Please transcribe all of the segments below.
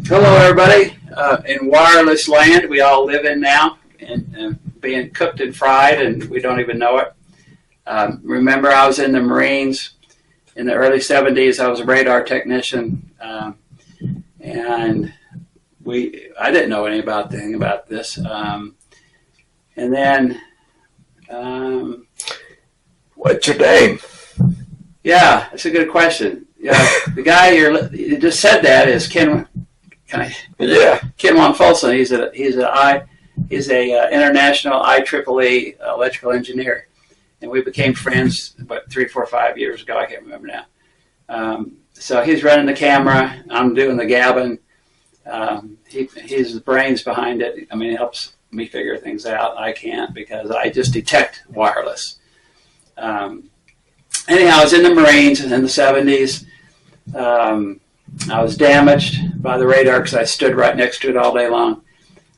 Hello, everybody. In wireless land we all live in now, and being cooked and fried, and we don't even know it. Remember, I was in the Marines in the early 70s. I was a radar technician, and I didn't know anything about this. And then, what's your name? Yeah, that's a good question. Yeah, the guy you just said that is Ken. Yeah, Ken Von Folsom. He's a international IEEE electrical engineer, and we became friends about 3, 4, 5 years ago. I can't remember now. So he's running the camera. I'm doing the gabbing. He's the brains behind it. I mean, he helps me figure things out. I can't because I just detect wireless. Anyhow, I was in the Marines in the 70s. I was damaged by the radar because I stood right next to it all day long.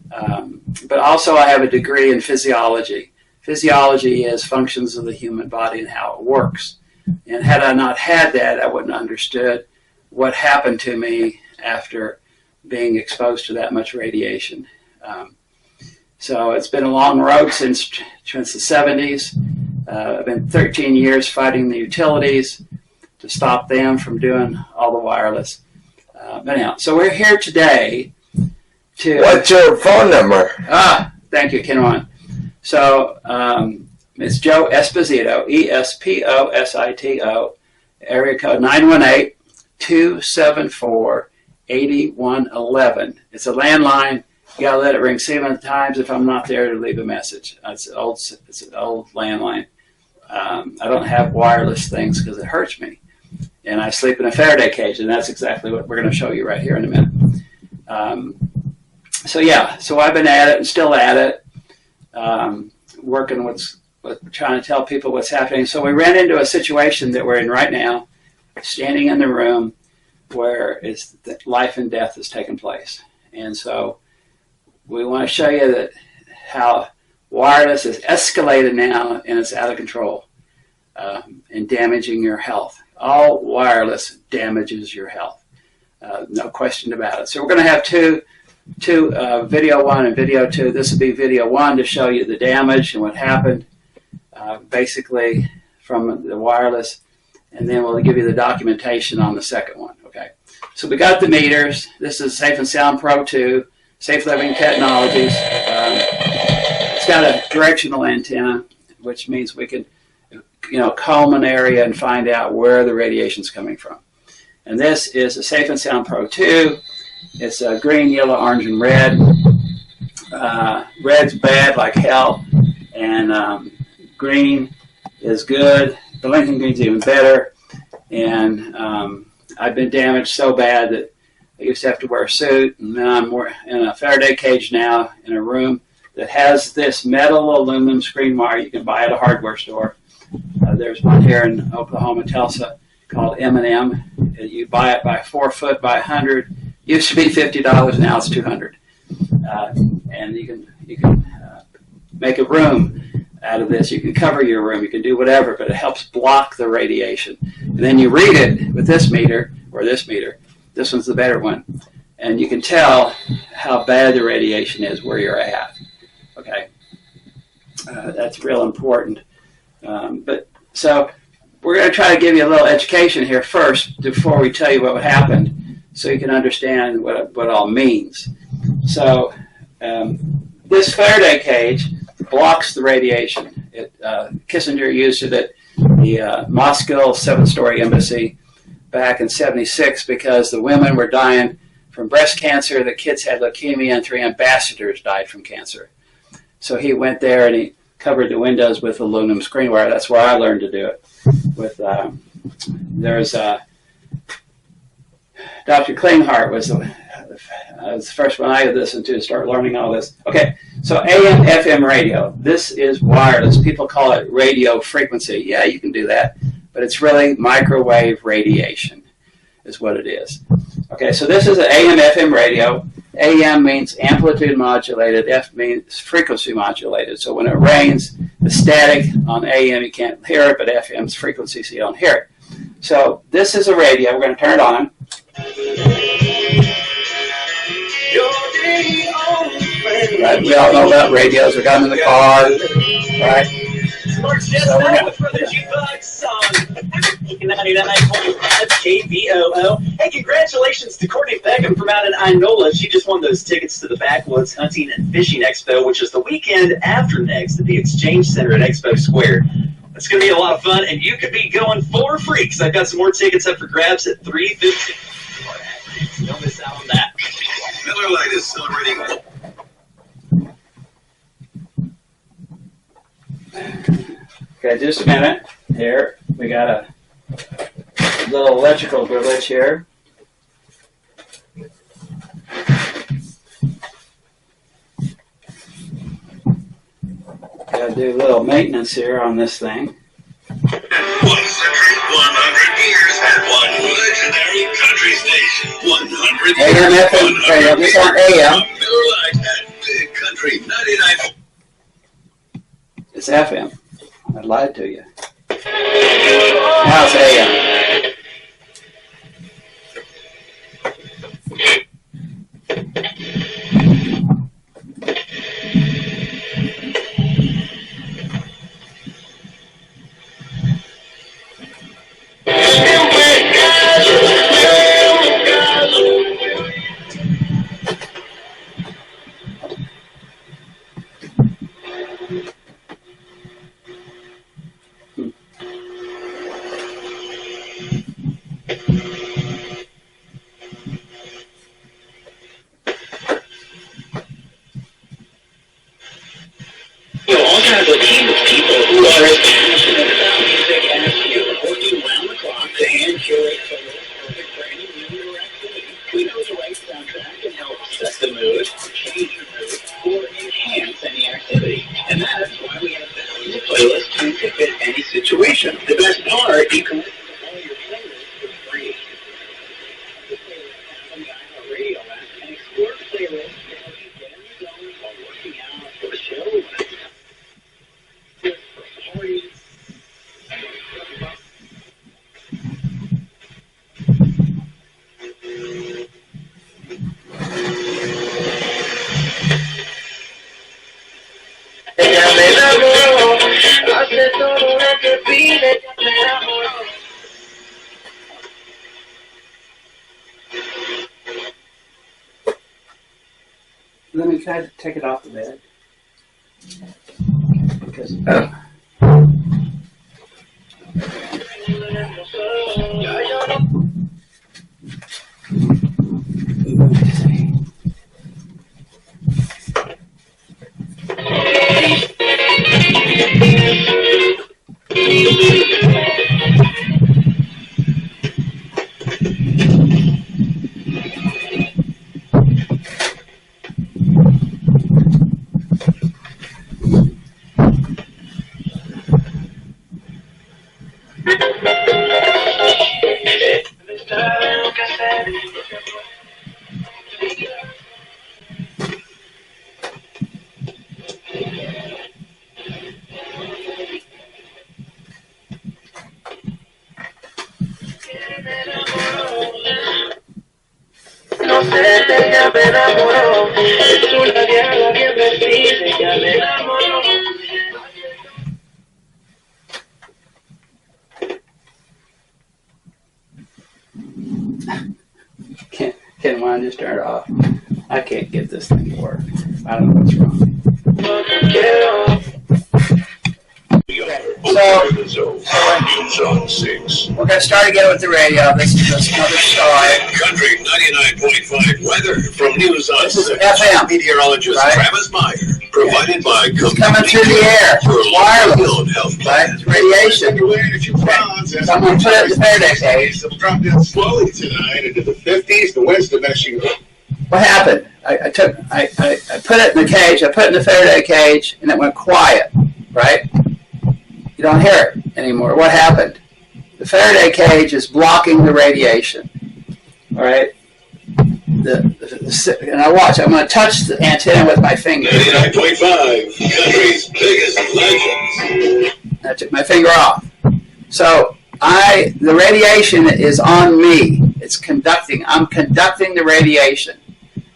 But also I have a degree in physiology. Physiology is functions of the human body and how it works. And had I not had that, I wouldn't have understood what happened to me after being exposed to that much radiation. So it's been a long road since the 70s. I've been 13 years fighting the utilities to stop them from doing all the wireless. Anyhow, so we're here today to... What's your phone number? Thank you, Ken. So it's Joe Esposito, Esposito, area code 918-274-8111. It's a landline. You got to let it ring 7 times if I'm not there to leave a message. It's an old landline. I don't have wireless things because it hurts me. And I sleep in a Faraday cage, and that's exactly what we're going to show you right here in a minute. So I've been at it and still at it, working with trying to tell people what's happening. So we ran into a situation that we're in right now, standing in the room where life and death has taken place. And so we want to show you that how wireless is escalated now, and it's out of control and damaging your health. All wireless damages your health, no question about it. So we're going to have two video 1 and video 2. This will be video 1 to show you the damage and what happened, basically from the wireless, and then we'll give you the documentation on the second one. Okay. So we got the meters. This is Safe and Sound Pro 2, Safe Living Technologies. It's got a directional antenna, which means we can comb an area and find out where the radiation's coming from. And this is a Safe and Sound Pro 2. It's green, yellow, orange, and red. Red's bad like hell, and green is good. The Lincoln green's even better. And I've been damaged so bad that I used to have to wear a suit, and then I'm in a Faraday cage now in a room that has this metal aluminum screen wire you can buy at a hardware store. There's one here in Oklahoma, Tulsa, called M&M. You buy it by 4 foot by 100. Used to be $50. Now it's $200. And you can make a room out of this. You can cover your room. You can do whatever, but it helps block the radiation. And then you read it with this meter or this meter. This one's the better one, and you can tell how bad the radiation is where you're at. Okay, that's real important. So we're going to try to give you a little education here first before we tell you what happened, so you can understand what it all means. So this Faraday cage blocks the radiation. Kissinger used it at the Moscow 7-story embassy back in '76 because the women were dying from breast cancer, the kids had leukemia, and 3 ambassadors died from cancer. So he went there and he covered the windows with aluminum screen wire. That's where I learned to do it. There's Dr. Klinghardt was the first one I listened to start learning all this. Okay, so AM, FM radio. This is wireless. People call it radio frequency. Yeah, you can do that, but it's really microwave radiation is what it is. Okay, so this is an AM, FM radio. AM means amplitude modulated, F means frequency modulated. So when it rains, the static on AM, you can't hear it, but FM's frequency, so you don't hear it. So this is a radio. We're going to turn it on. Right? We all know about radios. We got them in the car, right? So we're with Brother Jukebox on 99.5 KBOO. Hey, congratulations to Courtney Beckham from out in Inola. She just won those tickets to the Backwoods Hunting and Fishing Expo, which is the weekend after next at the Exchange Center at Expo Square. It's going to be a lot of fun, and you could be going for free because I've got some more tickets up for grabs at 3:15. Don't miss out on that. Miller Lite is celebrating. Okay, just a minute. Here, we got a little electrical glitch here. Got to do a little maintenance here on this thing. 1 century, 100 years, and one legendary country station. 100 AM, years, FM, 100 radio. This on AM. Miller Lite and Big Country 99. It's FM. I lied to you. Now it's AM. All kinds of team of people who are as passionate about music as you, working around the clock to hand curate playlists perfect for any mood or activity. We know the right soundtrack can help set the mood, change your mood, or enhance any activity. And that's why we have thousands of playlists to fit any situation. The best part, you can listen to all your playlists for free. The playlist app on the iHeartRadio app and explore playlists to help you get in the zone while working out for the show. Let me try to take it off the bed. Because No sé, ella me enamoró. Es una diabla bien vestida, ella me enamoró. Can one just turn it off? I can't get this thing to work. I don't know what's wrong. Zone 6. We're going to start again with the radio. This is another story. Country 99.5 weather from News on This is 6. FM. Meteorologist Right? Travis Meyer. Provided by It's coming through the air. It's wireless. Health Right? It's radiation. So I'm going to put it in the Faraday cage. It'll drop down slowly tonight into the 50s. The winds diminishing. What happened? I put it in the cage. I put it in the Faraday cage, and it went quiet. Right? You don't hear it anymore. What happened? The Faraday cage is blocking the radiation. All right? And I watch. I'm going to touch the antenna with my finger. 99.5. Country's biggest legends. I took my finger off. So the radiation is on me. It's conducting. I'm conducting the radiation.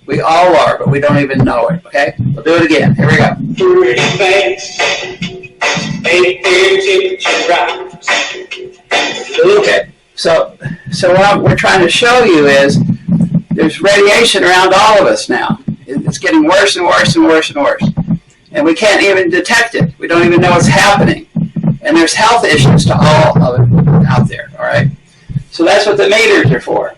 We all are, but we don't even know it, okay? We'll do it again. Here we go. Pretty fast. Make their temperature rise. Okay, so what we're trying to show you is there's radiation around all of us now. It's getting worse and worse and worse and worse. And we can't even detect it. We don't even know what's happening. And there's health issues to all of it out there, all right? So that's what the meters are for.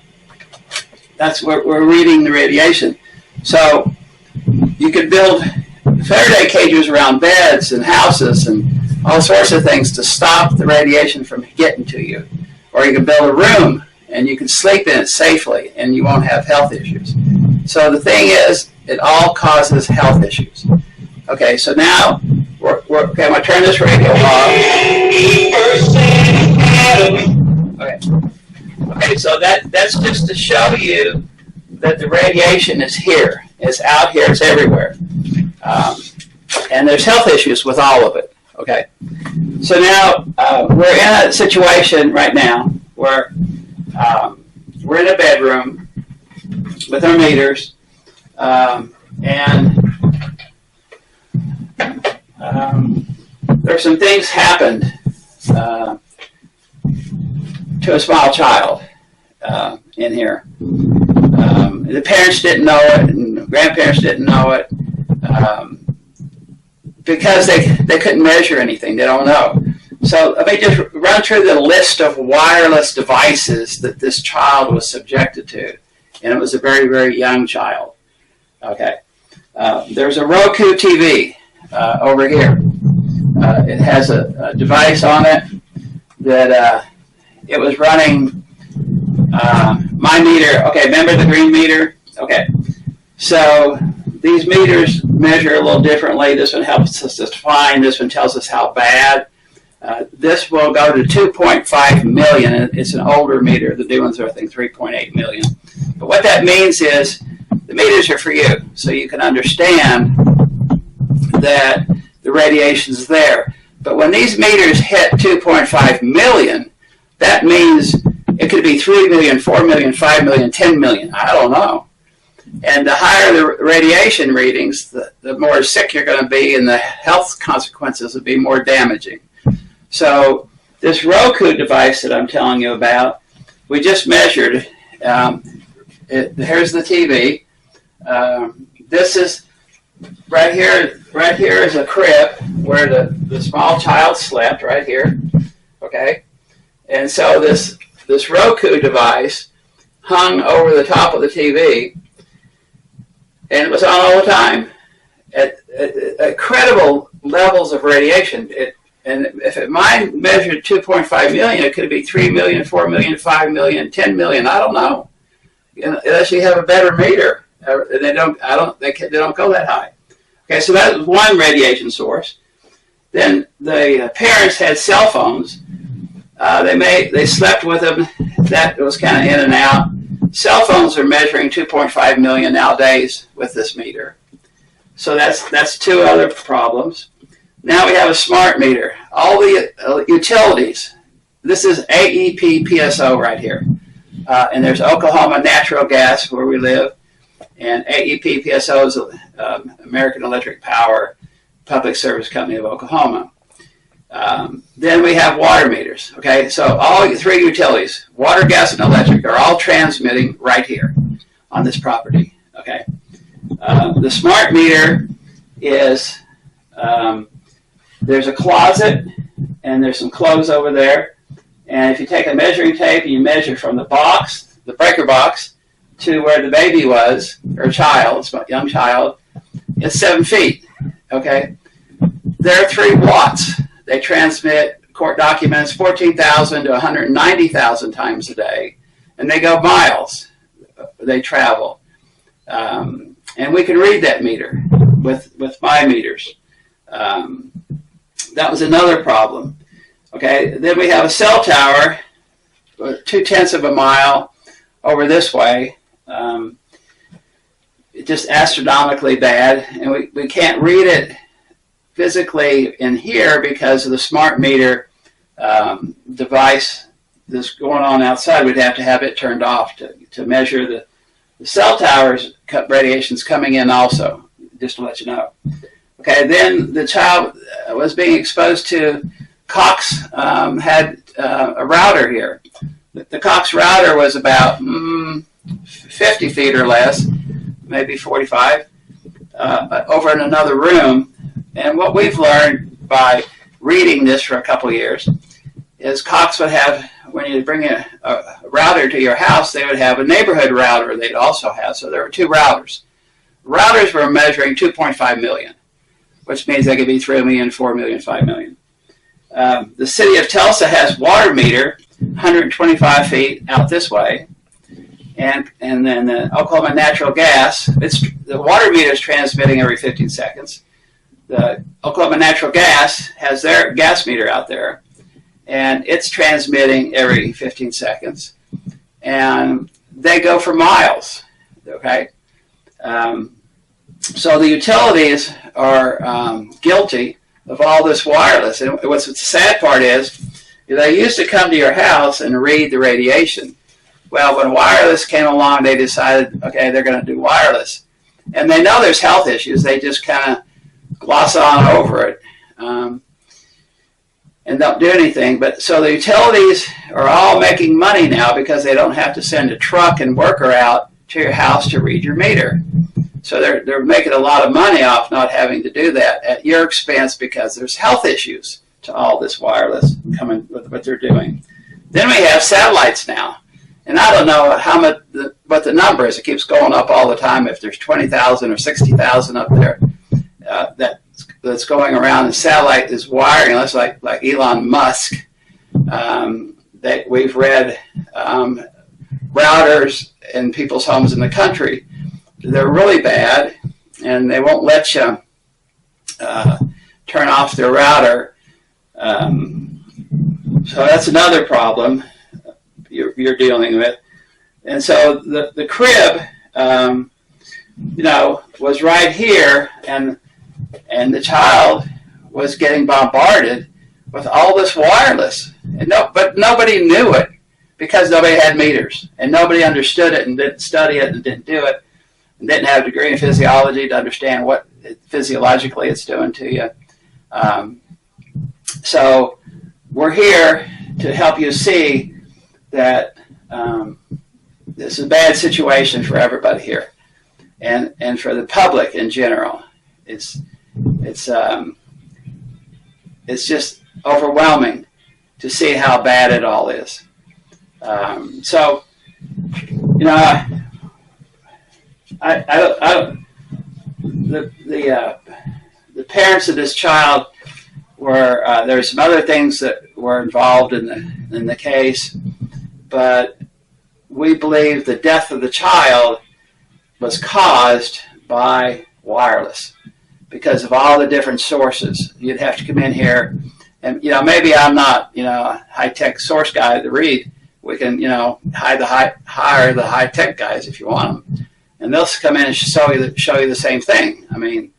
That's what we're reading the radiation. So you could build Faraday cages around beds and houses and all sorts of things to stop the radiation from getting to you. Or you can build a room and you can sleep in it safely and you won't have health issues. So the thing is, it all causes health issues. Okay, so now, okay, I'm going to turn this radio off. Okay, so that's just to show you that the radiation is here. It's out here, it's everywhere. And there's health issues with all of it. Okay, so now we're in a situation right now where we're in a bedroom with our meters, and there's some things happened to a small child in here. The parents didn't know it, and the grandparents didn't know it, because they couldn't measure anything. They don't know. So let me just run through the list of wireless devices that this child was subjected to. And it was a very, very young child. Okay. There's a Roku TV over here. It has a device on it that it was running my meter. Okay, remember the green meter? Okay. So these meters measure a little differently. This one helps us define. This one tells us how bad. This will go to 2.5 million. It's an older meter. The new ones are, I think, 3.8 million. But what that means is the meters are for you, so you can understand that the radiation's there. But when these meters hit 2.5 million, that means it could be 3 million, 4 million, 5 million, 10 million. I don't know. And the higher the radiation readings, the more sick you're going to be, and the health consequences will be more damaging. So this Roku device that I'm telling you about, we just measured. Here's the TV. This is right here. Right here is a crib where the small child slept. Right here, okay. And so this Roku device hung over the top of the TV, and it was on all the time at incredible levels of radiation. And if mine measured 2.5 million, it could be 3 million, 4 million, 5 million, 10 million. I don't know. Unless you have a better meter, they don't go that high. Okay, so that was one radiation source. Then the parents had cell phones. They slept with them. That was kind of in and out. Cell phones are measuring 2.5 million nowadays with this meter. So that's two other problems. Now we have a smart meter. All the utilities. This is AEP PSO right here. And there's Oklahoma Natural Gas where we live. And AEP PSO is American Electric Power, Public Service Company of Oklahoma. Then we have water meters. Okay, so all three utilities, water, gas, and electric, are all transmitting right here on this property. Okay, the smart meter is there's a closet and there's some clothes over there. And if you take a measuring tape and you measure from the box, the breaker box, to where the baby was, or child, young child, it's 7 feet. Okay, they're 3 watts. They transmit court documents 14,000 to 190,000 times a day, and they go miles. They travel, and we can read that meter with my meters. That was another problem. Okay, then we have a cell tower, 0.2 of a mile over this way. It's just astronomically bad, and we can't read it physically in here because of the smart meter device that's going on outside. We'd have to have it turned off to measure the cell towers radiation's coming in also, just to let you know. Okay, then the child was being exposed to Cox, had a router here. The Cox router was about 50 feet or less, maybe 45, over in another room. And what we've learned by reading this for a couple of years is Cox would have, when you bring a router to your house, they would have a neighborhood router they'd also have. So there were two routers. Routers were measuring 2.5 million, which means they could be 3 million, 4 million, 5 million. The city of Tulsa has water meter 125 feet out this way. And then the Oklahoma natural gas, the water meter is transmitting every 15 seconds. The Oklahoma natural gas has their gas meter out there, and it's transmitting every 15 seconds. And they go for miles, okay? So the utilities are guilty of all this wireless. And what's the sad part is, they used to come to your house and read the radiation. Well, when wireless came along, they decided, okay, they're going to do wireless. And they know there's health issues. They just kind of gloss on over it and don't do anything. But so the utilities are all making money now because they don't have to send a truck and worker out to your house to read your meter. So they're making a lot of money off not having to do that at your expense because there's health issues to all this wireless coming with what they're doing. Then we have satellites now. And I don't know how much, what the number is. It keeps going up all the time. If there's 20,000 or 60,000 up there that's going around, the satellite is wiring. That's like Elon Musk. We've read routers in people's homes in the country. They're really bad, and they won't let you turn off their router. So that's another problem you're dealing with. And so the crib, was right here, and the child was getting bombarded with all this wireless. But nobody knew it because nobody had meters, and nobody understood it and didn't study it and didn't do it and didn't have a degree in physiology to understand what physiologically it's doing to you. So we're here to help you see that this is a bad situation for everybody here, and for the public in general. It's just overwhelming to see how bad it all is. So, the parents of this child were there were some other things that were involved in the case, but we believe the death of the child was caused by wireless because of all the different sources. You'd have to come in here, and maybe I'm not a high-tech source guy to read. We can hire the high-tech guys if you want them, and they'll come in and show you the same thing. I mean,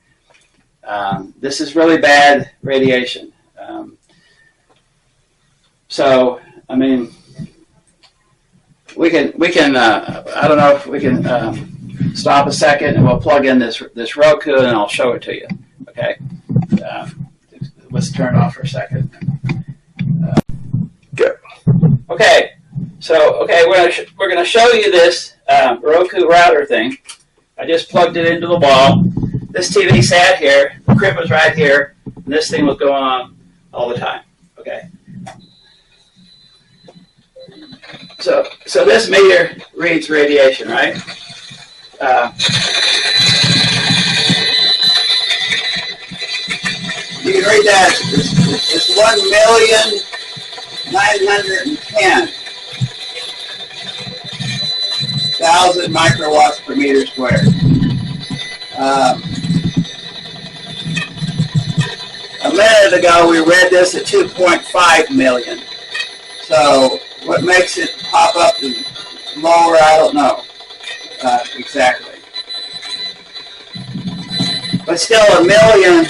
this is really bad radiation. So I mean, we can I don't know if we can stop a second and we'll plug in this Roku and I'll show it to you. Okay, let's turn it off for a second. Good. Okay, so we're gonna show you this Roku router thing. I just plugged it into the wall. This TV sat here, the crib was right here, and this thing was going on all the time. Okay. So this meter reads radiation, right? You can read that. It's 1,910,000 microwatts per meter squared. A minute ago, we read this at 2.5 million. So what makes it pop up and lower, I don't know exactly. But still, 1 million,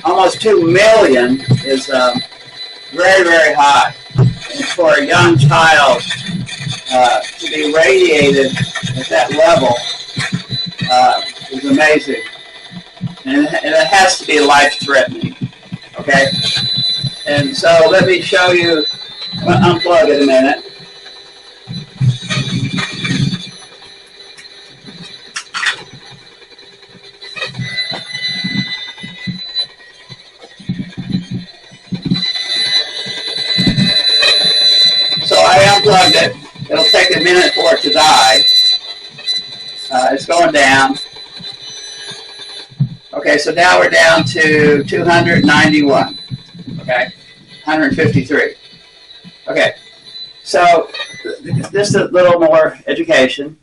almost 2 million is very, very high. And for a young child to be radiated at that level is amazing. And it has to be life-threatening, okay? And so let me show you, I'm going to unplug it a minute. So I unplugged it. It'll take a minute for it to die. It's going down. Okay, so now we're down to 291. Okay, 153. Okay, so just a little more education.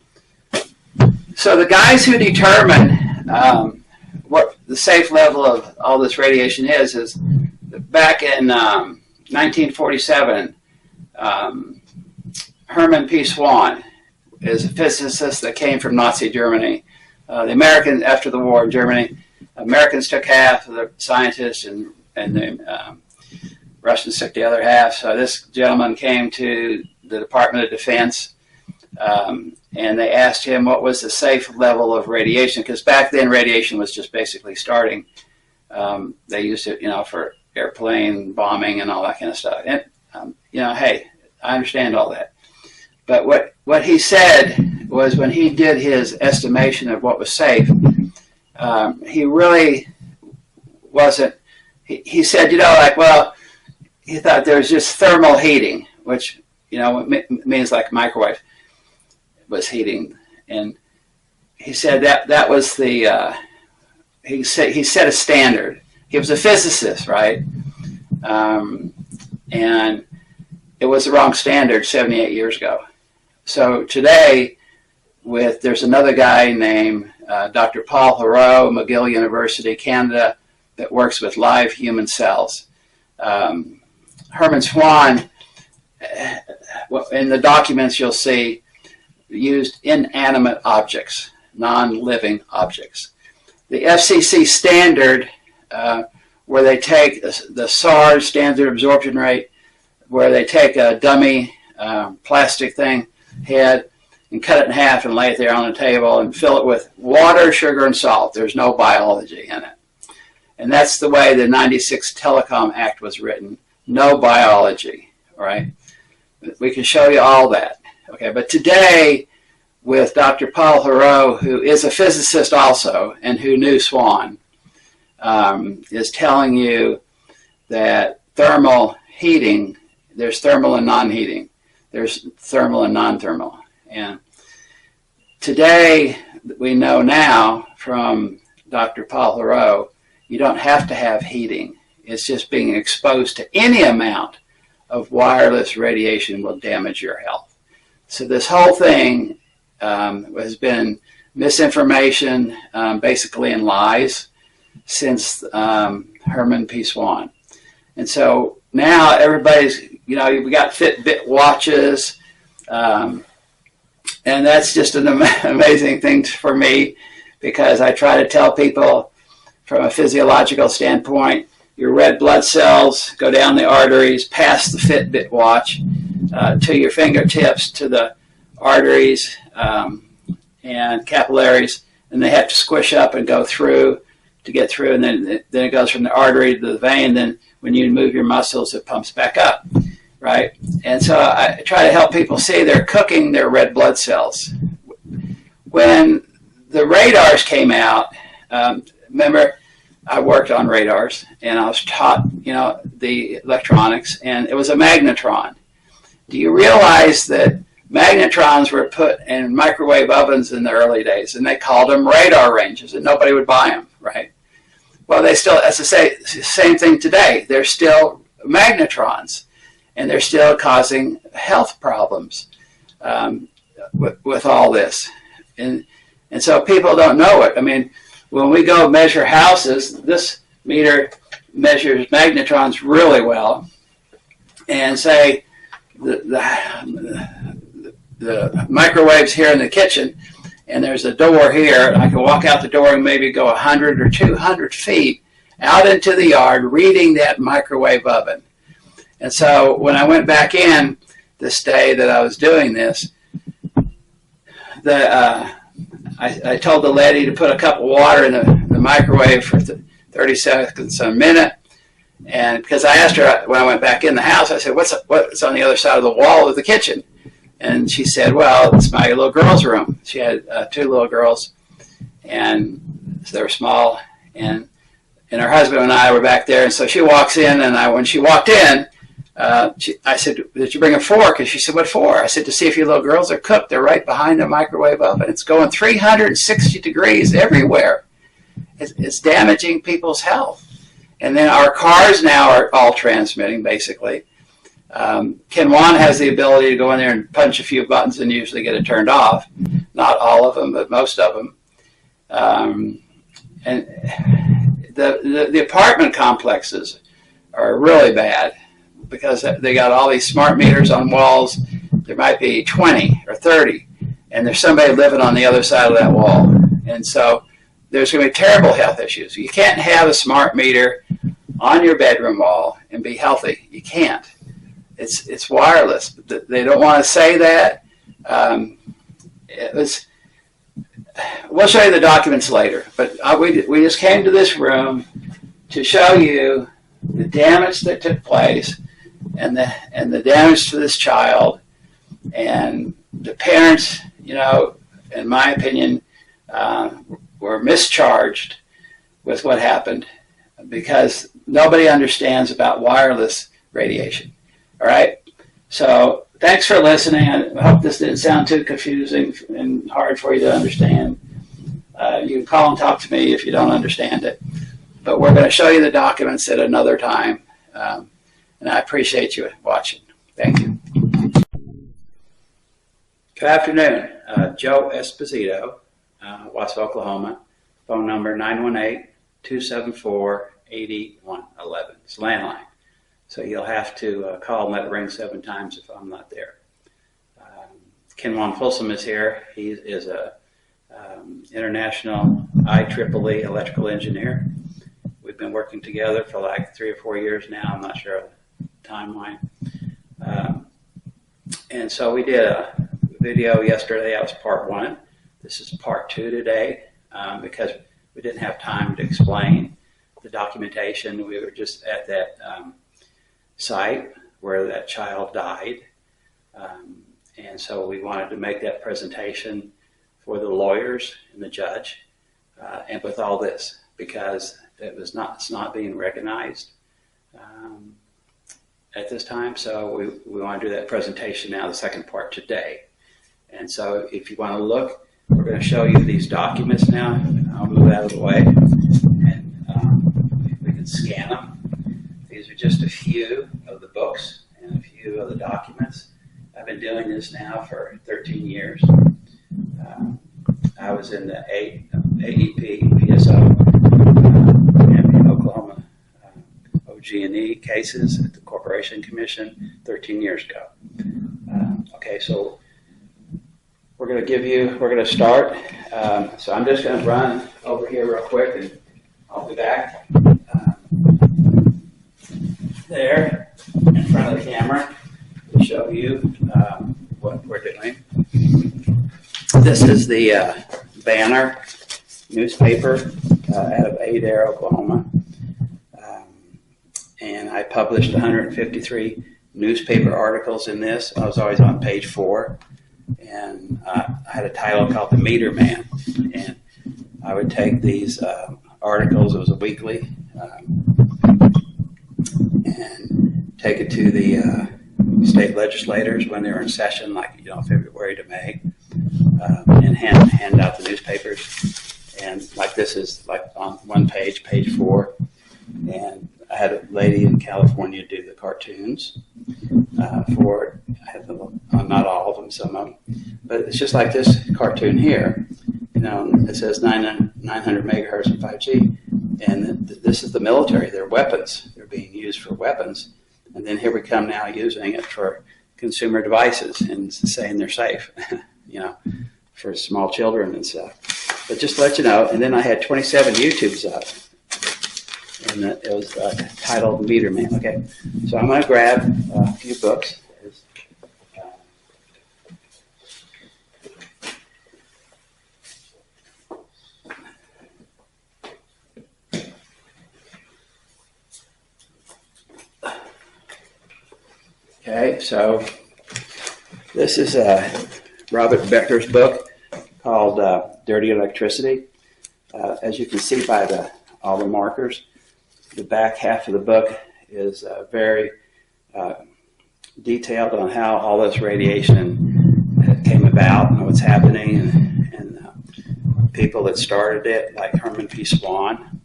So the guys who determine what the safe level of all this radiation is back in 1947, Hermann P. Swan is a physicist that came from Nazi Germany. The Americans, after the war in Germany, Americans took half of the scientists and the Russians took the other half. So this gentleman came to the Department of Defense and they asked him what was the safe level of radiation, because back then radiation was just basically starting. They used it, for airplane bombing and all that kind of stuff. And, hey, I understand all that. But what he said was, when he did his estimation of what was safe, he really wasn't, he said, he thought there was just thermal heating, which, means like microwave was heating. And he said that was the, he set a standard. He was a physicist, right? And it was the wrong standard 78 years ago. So today, there's another guy named Dr. Paul Heroux, McGill University, Canada, that works with live human cells. Hermann Swan, in the documents you'll see, used inanimate objects, non-living objects. The FCC standard, where they take the SARS, standard absorption rate, where they take a dummy plastic head and cut it in half and lay it there on the table and fill it with water, sugar, and salt. There's no biology in it. And that's the way the 96 Telecom Act was written. No biology, all right? We can show you all that, okay? But today, with Dr. Paul Heroux, who is a physicist also and who knew Swan, is telling you that thermal heating, there's thermal and non-heating. There's thermal and non-thermal. And today, we know now from Dr. Paul Heroux, you don't have to have heating. It's just being exposed to any amount of wireless radiation will damage your health. So this whole thing has been misinformation, basically, and lies since Hermann P. Swan. And so now everybody's, we got Fitbit watches, and that's just an amazing thing for me, because I try to tell people from a physiological standpoint, your red blood cells go down the arteries, past the Fitbit watch, to your fingertips, to the arteries and capillaries, and they have to squish up and go through to get through, and then it goes from the artery to the vein. Then when you move your muscles, it pumps back up, right? And so I try to help people see they're cooking their red blood cells. When the radars came out, remember, I worked on radars, and I was taught, the electronics, and it was a magnetron. Do you realize that magnetrons were put in microwave ovens in the early days, and they called them radar ranges, and nobody would buy them, right? Well, that's the same thing today. They're still magnetrons, and they're still causing health problems with all this. And so people don't know it. I mean, when we go measure houses, this meter measures magnetrons really well, and say the microwaves here in the kitchen, and there's a door here, and I can walk out the door and maybe go 100 or 200 feet out into the yard reading that microwave oven. And so when I went back in this day that I was doing this, I I told the lady to put a cup of water in the microwave for 30 seconds a minute. And because I asked her when I went back in the house, I said, what's on the other side of the wall of the kitchen? And she said, well, it's my little girl's room. She had 2 little girls, and so they were small. And her husband and I were back there. And so she walks in, and when she walked in, I said, did you bring a fork? And she said, what for? I said, to see if your little girls are cooked. They're right behind the microwave oven. It's going 360 degrees everywhere. It's damaging people's health. And then our cars now are all transmitting, basically. Ken Wan has the ability to go in there and punch a few buttons and usually get it turned off. Not all of them, but most of them. And the apartment complexes are really bad because they got all these smart meters on walls. There might be 20 or 30, and there's somebody living on the other side of that wall. And so there's going to be terrible health issues. You can't have a smart meter on your bedroom wall and be healthy. You can't. It's wireless. They don't want to say that. We'll show you the documents later, but we just came to this room to show you the damage that took place and the damage to this child, and the parents, in my opinion, were mischarged with what happened because nobody understands about wireless radiation. All right? So thanks for listening. I hope this didn't sound too confusing and hard for you to understand. You can call and talk to me if you don't understand it. But we're going to show you the documents at another time. And I appreciate you watching. Thank you. Good afternoon. Joe Esposito, Wausau, Oklahoma. Phone number 918-274-8111. It's a landline. So you'll have to call and let it ring 7 times if I'm not there. Ken Wan Folsom is here. He is a international IEEE electrical engineer. We've been working together for like 3 or 4 years now. I'm not sure of the timeline. And so we did a video yesterday. That was part 1. This is part 2 today because we didn't have time to explain the documentation. We were just at that site where that child died. And so we wanted to make that presentation for the lawyers and the judge and with all this because it's not being recognized at this time. So we want to do that presentation now, the second part today. And so if you want to look, we're going to show you these documents now. I'll move out of the way and if we can scan them. These are just a few of the books and a few of the documents. I've been doing this now for 13 years. I was in the AEP, PSO, and Oklahoma OG&E cases at the Corporation Commission 13 years ago. Okay, so we're going to start. So I'm just going to run over here real quick and I'll be back there in front of the camera to show you what we're doing. This is the Banner newspaper out of Adair, Oklahoma. And I published 153 newspaper articles in this. I was always on page 4. And I had a title called The Meter Man. And I would take these articles, it was a weekly, and take it to the state legislators when they were in session, like February to May, and hand out the newspapers. And like this is like on one page, page 4. And I had a lady in California do the cartoons for it. I had them, not all of them, some of them. But it's just like this cartoon here. It says 900 megahertz and 5G. And this is the military. They're weapons. They're being used for weapons. And then here we come now using it for consumer devices and saying they're safe, for small children and stuff. But just to let you know, and then I had 27 YouTubes up. And it was titled Meter Man. Okay, so I'm going to grab a few books. Okay, so this is Robert Becker's book called Dirty Electricity. As you can see by all the markers, the back half of the book is very detailed on how all this radiation came about and what's happening, and people that started it, like Herman P. Swan.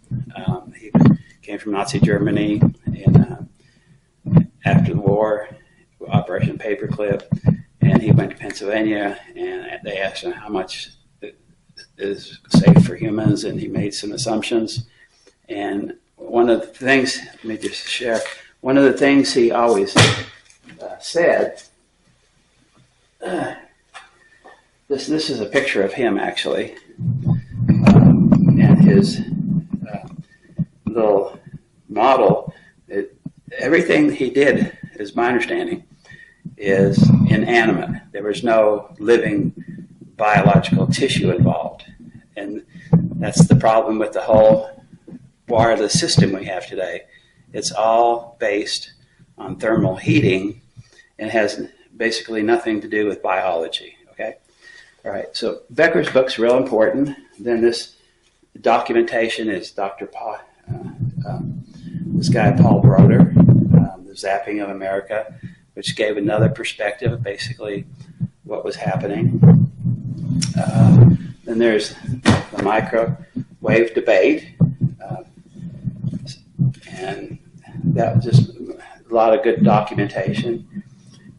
He came from Nazi Germany, and after the war, Operation Paperclip, and he went to Pennsylvania, and they asked him how much is safe for humans, and he made some assumptions. And one of the things, let me just share, one of the things he always said, this is a picture of him actually, and his little model. Everything he did, is my understanding, is inanimate. There was no living biological tissue involved. And that's the problem with the whole wireless system we have today. It's all based on thermal heating and has basically nothing to do with biology. Okay? All right, so Becker's book's real important. Then this documentation is this guy Paul Broder, The Zapping of America, which gave another perspective of basically what was happening. Then there's the microwave debate, and that was just a lot of good documentation.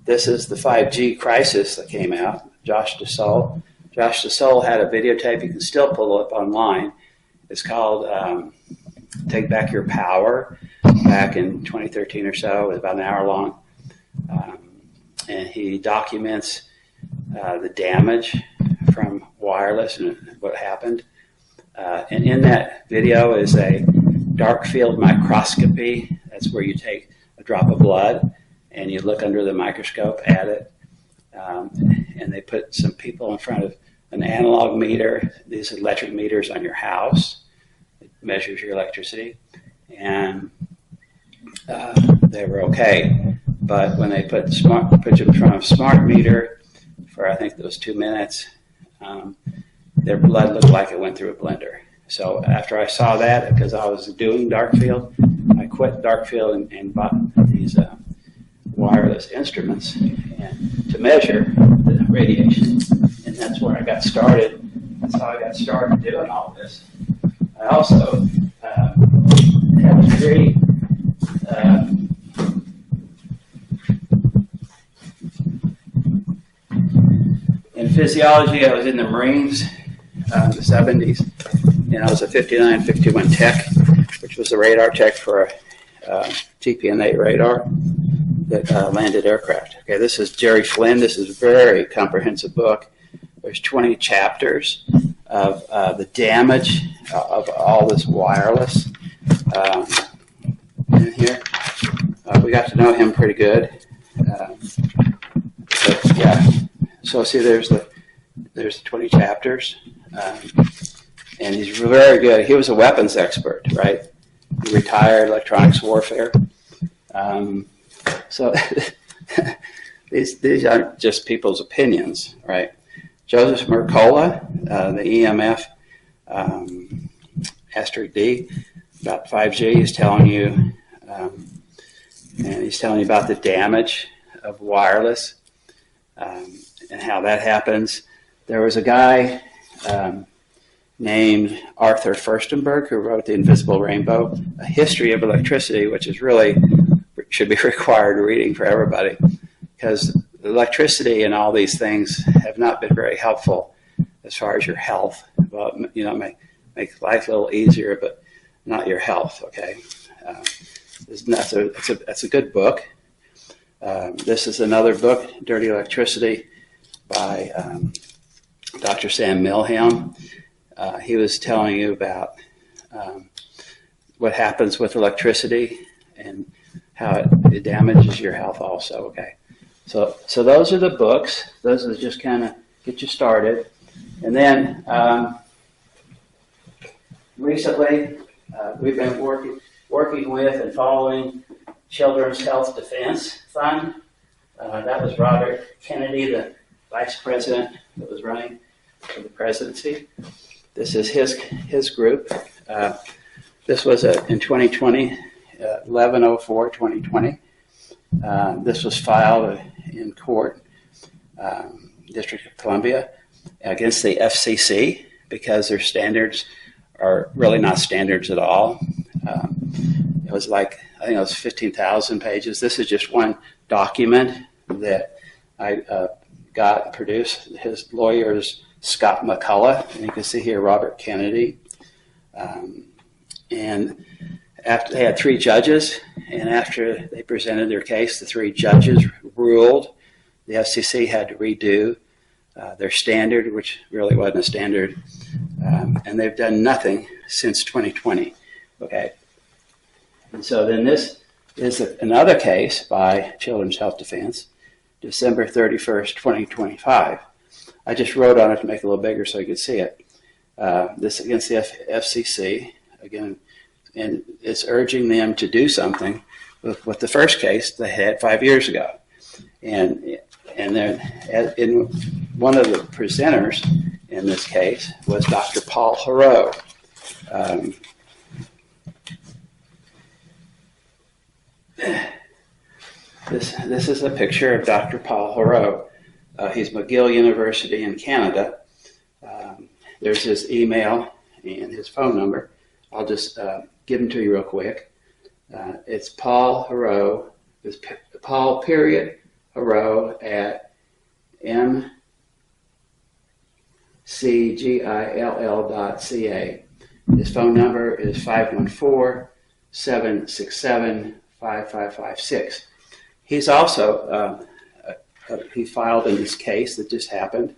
This is the 5G crisis that came out. Josh DeSole had a videotape. You can still pull it up online. It's called Take Back Your Power, back in 2013 or so. It was about an hour long. And he documents the damage from wireless and what happened. And in that video is a dark field microscopy. That's where you take a drop of blood and you look under the microscope at it. And they put some people in front of an analog meter. These electric meters on your house. It measures your electricity. And they were okay. But when they put you in front of a smart meter for, I think it was 2 minutes, their blood looked like it went through a blender. So after I saw that, because I was doing dark field, I quit dark field and bought these wireless instruments and to measure the radiation. And that's where I got started. That's how I got started doing all this. I also have a degree in physiology. I was in the Marines in the 70s, and I was a 59, 51 tech, which was the radar tech for a TPN-8 radar that landed aircraft. Okay, this is Jerry Flynn. This is a very comprehensive book. There's 20 chapters of the damage of all this wireless in here. We got to know him pretty good. But yeah, so see, there's the 20 chapters, and he's very good. He was a weapons expert, right? He retired electronics warfare. So these aren't just people's opinions, right? Joseph Mercola, the EMF asterisk D, about 5G, he's telling you, and he's telling you about the damage of wireless and how that happens. There was a guy named Arthur Furstenberg who wrote The Invisible Rainbow, A History of Electricity, which is really should be required reading for everybody, because electricity and all these things have not been very helpful as far as your health. Well, you know, make life a little easier, but not your health. Okay, it's a good book. This is another book, Dirty Electricity, by Dr. Sam Milham. He was telling you about what happens with electricity and how it damages your health also. Okay, so those are the books. Those are just kind of get you started. And then recently we've been working with and following Children's Health Defense Fund. That was Robert Kennedy, the vice president that was running for the presidency. This is his group. This was in 2020, 11/04/2020. This was filed in court, District of Columbia, against the FCC because their standards are really not standards at all. It was like, I think it was 15,000 pages. This is just one document that I got produced. His lawyer is Scott McCullough, and you can see here Robert Kennedy. And after they had 3 judges, and after they presented their case, the 3 judges ruled the FCC had to redo their standard, which really wasn't a standard, and they've done nothing since 2020. Okay, and so then this is another case by Children's Health Defense, December 31st, 2025. I just wrote on it to make it a little bigger so you could see it. This against the FCC, again, and it's urging them to do something with the first case they had 5 years ago. And then in one of the presenters in this case was Dr. Paul Heroux. This is a picture of Dr. Paul Heroux. He's McGill University in Canada. There's his email and his phone number. I'll just give them to you real quick. It's Paul Heroux. It's Paul period Heroux at mcgill.ca. His phone number is 514-767-5556. He's also, he filed in this case that just happened,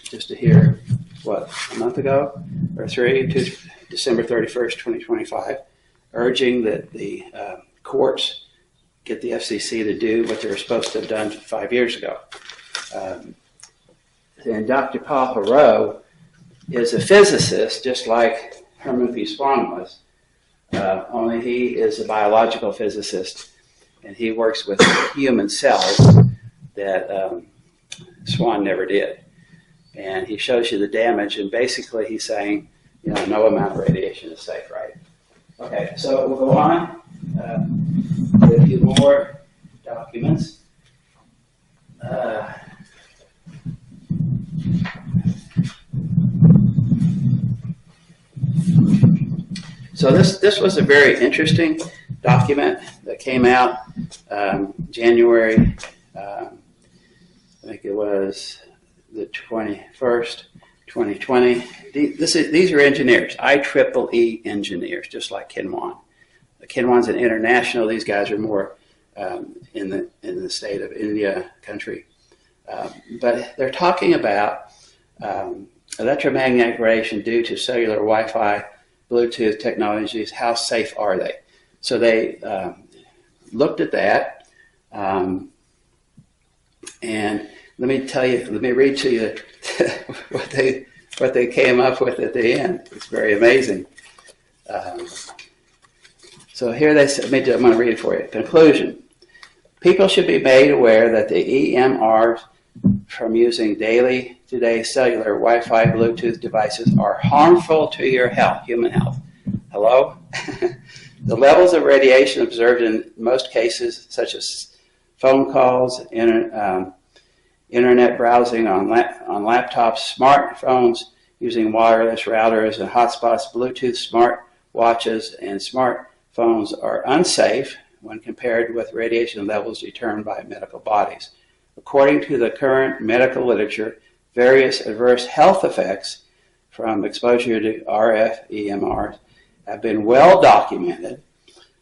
just to hear, a month ago, or 3, to December 31st, 2025, urging that the courts get the FCC to do what they were supposed to have done 5 years ago. And Dr. Paul Heroux is a physicist, just like Herman V. Swan was, only he is a biological physicist, and he works with human cells that Swan never did. And he shows you the damage, and basically he's saying, no amount of radiation is safe, right? Okay, so we'll go on with a few more documents. So this was a very interesting document that came out January, I think it was the 21st, 2020. These are engineers, IEEE engineers, just like Ken Wan. Ken Wan's an international. These guys are more in the state of India country. But they're talking about electromagnetic radiation due to cellular Wi-Fi, Bluetooth technologies. How safe are they? So they looked at that, and let me read to you what they came up with at the end. It's very amazing. So here they said, I'm going to read it for you. Conclusion: people should be made aware that the EMRs from using daily today cellular Wi-Fi Bluetooth devices are harmful to your health, human health. Hello? The levels of radiation observed in most cases, such as phone calls, internet browsing on laptops, smartphones using wireless routers and hotspots, Bluetooth smart watches, and smartphones are unsafe when compared with radiation levels determined by medical bodies. According to the current medical literature, various adverse health effects from exposure to RF EMRs have been well documented.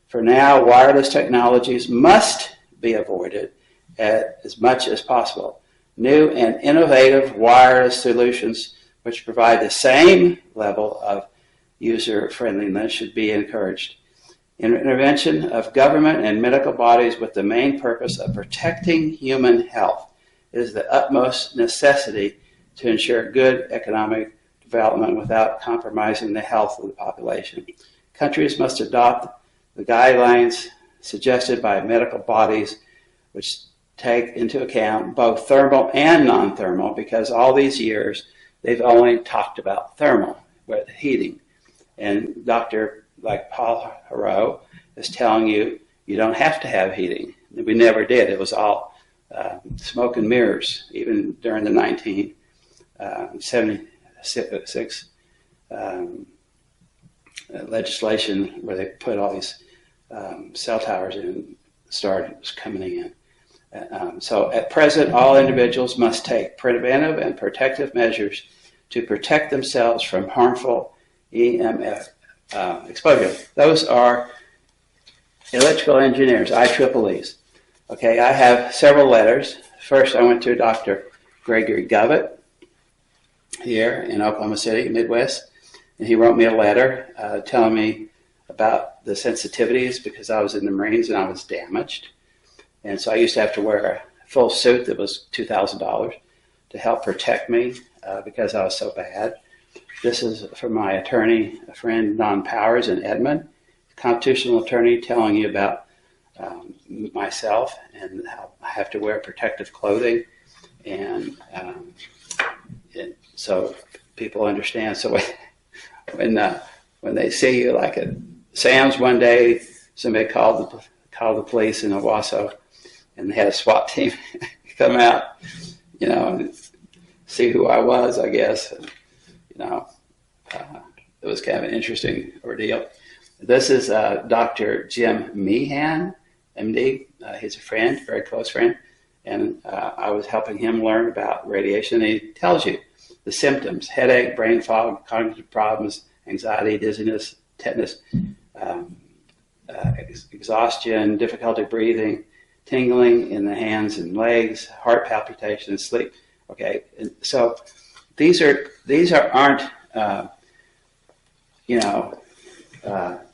For now, wireless technologies must be avoided as much as possible. New and innovative wireless solutions which provide the same level of user friendliness should be encouraged. Intervention of government and medical bodies with the main purpose of protecting human health is the utmost necessity to ensure good economic development without compromising the health of the population. Countries must adopt the guidelines suggested by medical bodies which take into account both thermal and non-thermal, because all these years they've only talked about thermal, with heating. And Dr. like Paul Haro is telling you, you don't have to have heating. We never did. It was all smoke and mirrors, even during the 1976 legislation where they put all these cell towers in, started coming in. So at present, all individuals must take preventive and protective measures to protect themselves from harmful EMF exposure. Those are electrical engineers, IEEEs. Okay, I have several letters. First, I went to Dr. Gregory Govett here in Oklahoma City, Midwest, and he wrote me a letter telling me about the sensitivities because I was in the Marines and I was damaged. And so I used to have to wear a full suit that was $2,000 to help protect me because I was so bad. This is from my attorney, a friend, Don Powers in Edmond, constitutional attorney, telling you about myself and how I have to wear protective clothing. And so people understand. So when they see you like at Sam's one day, somebody called the police in Owasso, and they had a SWAT team come out, and see who I was, I guess. And, it was kind of an interesting ordeal. This is Dr. Jim Meehan, MD. He's a friend, very close friend, and I was helping him learn about radiation. And he tells you the symptoms: headache, brain fog, cognitive problems, anxiety, dizziness, tetanus, exhaustion, difficulty breathing, tingling in the hands and legs, heart palpitations, sleep. Okay, and so these aren't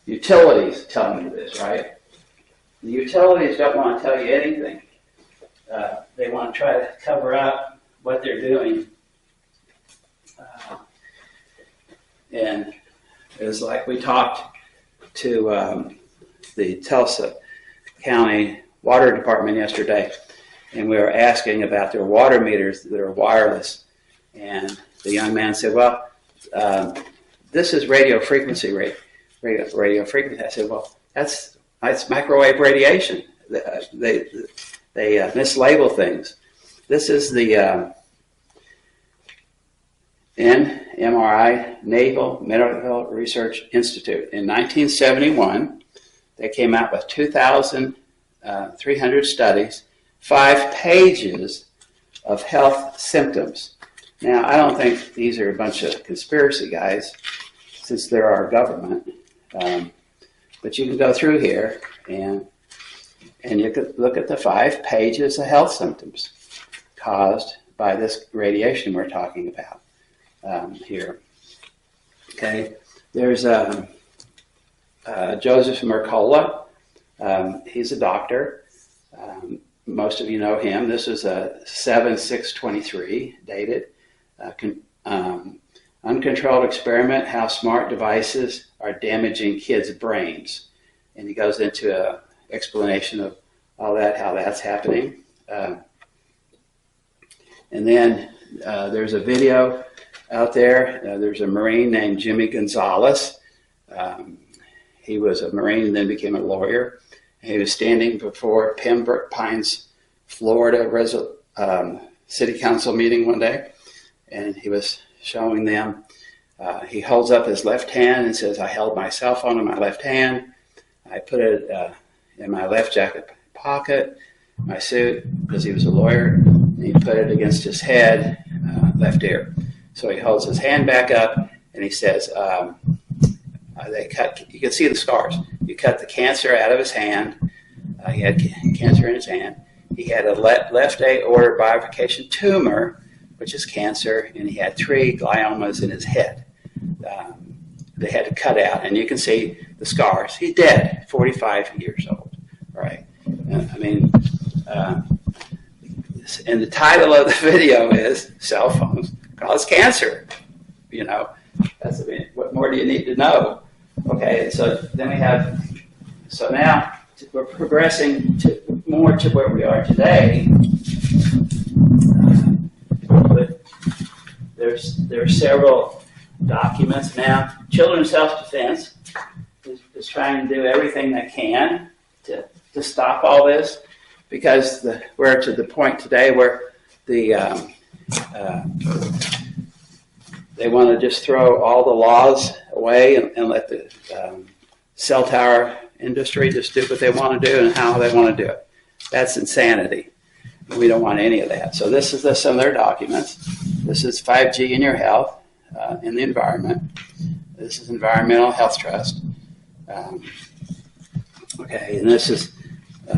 utilities telling you this, right? The utilities don't want to tell you anything. They want to try to cover up what they're doing. And it was like we talked to the Tulsa County Water Department yesterday, and we were asking about their water meters that are wireless. And the young man said, well, this is radio frequency. Radio frequency. I said, well, that's microwave radiation. They mislabel things. This is the NMRI, Naval Medical Research Institute. In 1971, they came out with 2,300 studies, 5 pages of health symptoms. Now, I don't think these are a bunch of conspiracy guys, since they're our government. But you can go through here and you can look at the 5 pages of health symptoms caused by this radiation we're talking about here. Okay, there's Joseph Mercola. He's a doctor. Most of you know him. This is a 7/6/23 dated. Uncontrolled experiment: how smart devices are damaging kids' brains. And he goes into an explanation of all that, how that's happening. And then there's a video out there. There's a Marine named Jimmy Gonzalez. He was a Marine and then became a lawyer. He was standing before Pembroke Pines, Florida City Council meeting one day, and he was showing them. He holds up his left hand and says, I held my cell phone in my left hand. I put it in my left jacket pocket, my suit, because he was a lawyer, and he put it against his head, left ear. So he holds his hand back up and he says, you can see the scars. You cut the cancer out of his hand. He had cancer in his hand. He had a left aorta bifurcation tumor, which is cancer, and he had 3 gliomas in his head. They had to cut out, and you can see the scars. He's dead, 45 years old, right? And the title of the video is "Cell Phones Cause Cancer." What more do you need to know? Okay, so then we have. So now we're progressing to more to where we are today, but there are several documents now. Children's Self Defense is trying to do everything they can to stop all this, because we're to the point today where they want to just throw all the laws away and let the cell tower industry just do what they want to do and how they want to do it. That's insanity. We don't want any of that. So this is some of their documents. This is 5G in your health, in the environment. This is Environmental Health Trust. Okay, and this is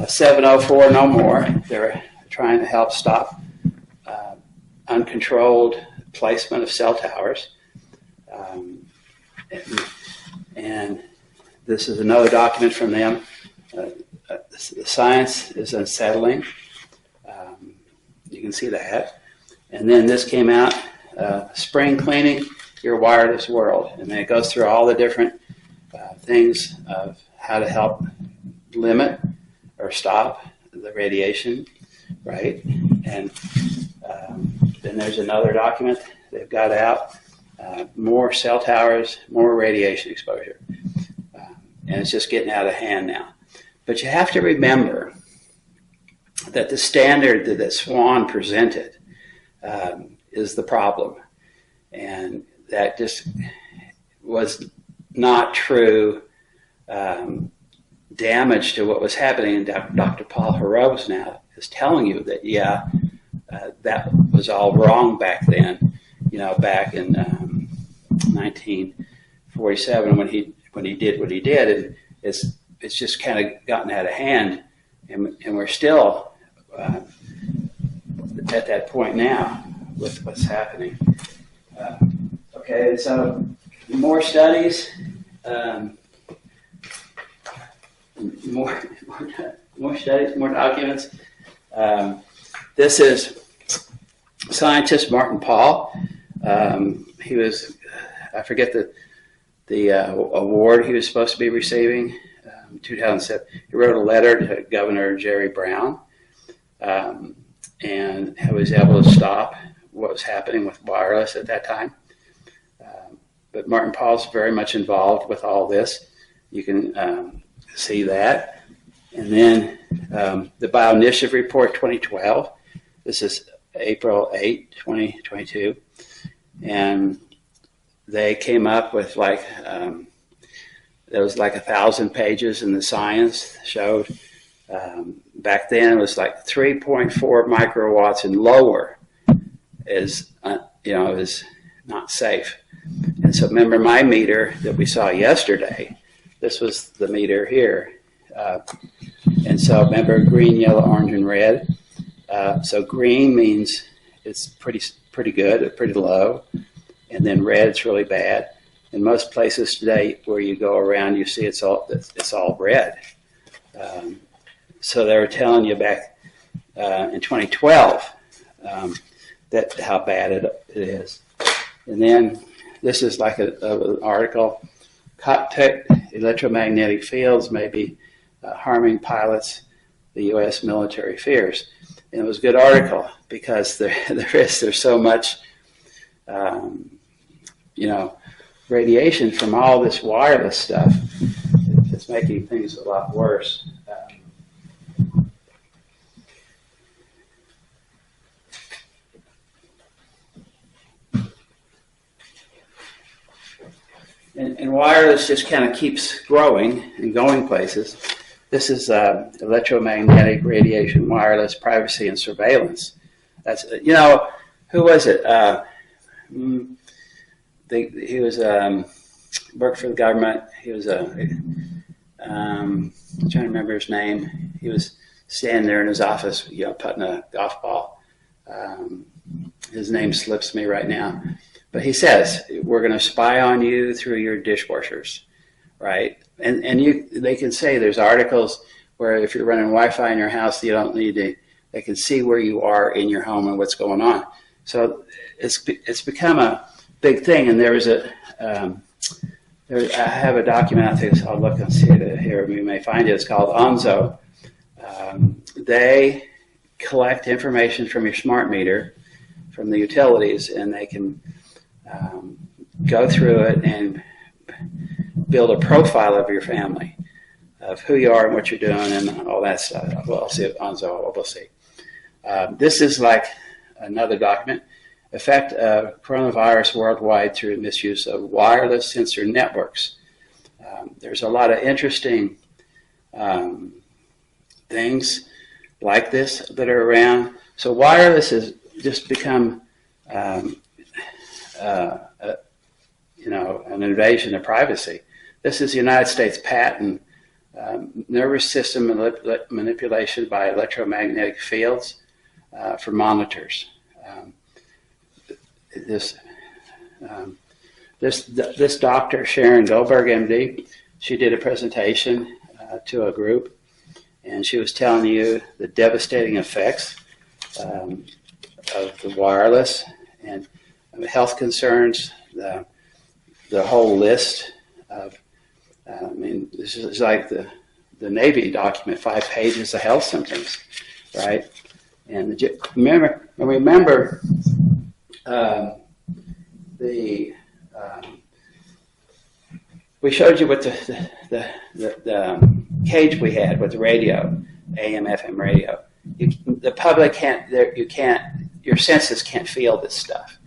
704 No More. They're trying to help stop uncontrolled placement of cell towers. And this is another document from them. The science is unsettling. You can see that. And then this came out, Spring Cleaning Your Wireless World. And then it goes through all the different things of how to help limit or stop the radiation, right? And then there's another document they've got out, more cell towers, more radiation exposure. And it's just getting out of hand now. But you have to remember that the standard that Swan presented is the problem. And that just was not true damage to what was happening. And Dr. Paul Harrobes now is telling you that, yeah, that was all wrong back then, back in 1947 when he did what he did. And it's just kind of gotten out of hand. And we're still at that point now with what's happening. Okay, so more studies, more studies, more documents. This is scientist Martin Paul. He was, I forget the award he was supposed to be receiving. 2007. He wrote a letter to Governor Jerry Brown, and he was able to stop what was happening with wireless at that time. But Martin Paul's very much involved with all this. You can see that. And then the Bioinitiative Report 2012. This is April 8, 2022. And they came up with there was 1,000 pages, and the science showed back then it was 3.4 microwatts and lower is is not safe. And so remember my meter that we saw yesterday. This was the meter here, and so remember green, yellow, orange, and red. So green means it's pretty good, pretty low, and then red it's really bad. In most places today where you go around, you see it's all red. So they were telling you back in 2012 that how bad it is. And then this is an article, Cockpit electromagnetic fields may be harming pilots, the U.S. military fears. And it was a good article because there's so much, radiation from all this wireless stuff. It's making things a lot worse. And wireless just kind of keeps growing and going places. This is electromagnetic radiation, wireless, privacy, and surveillance. That's, who was it? He was worked for the government. He was I'm trying to remember his name. He was standing there in his office, putting a golf ball. His name slips me right now. But he says, we're going to spy on you through your dishwashers, right? And they can say there's articles where if you're running Wi-Fi in your house, you don't need to, they can see where you are in your home and what's going on. So it's become a big thing. And there was I have a document, I think I'll look and see it here, we may find it. It's called ONZO. they collect information from your smart meter, from the utilities, and they can go through it and build a profile of your family, of who you are and what you're doing and all that stuff. Well, I'll see it on Zoho. We'll see. This is like another document. Effect of coronavirus worldwide through misuse of wireless sensor networks. There's a lot of interesting things like this that are around. So wireless has just become, an invasion of privacy. This is the United States patent, nervous system manipulation by electromagnetic fields for monitors. This doctor, Sharon Goldberg, MD, she did a presentation to a group, and she was telling you the devastating effects of the wireless and health concerns, the whole list of, this is like the Navy document, 5 pages of health symptoms, right? And remember we showed you what the cage we had with the radio, AM, FM radio. The public can't. Your senses can't feel this stuff,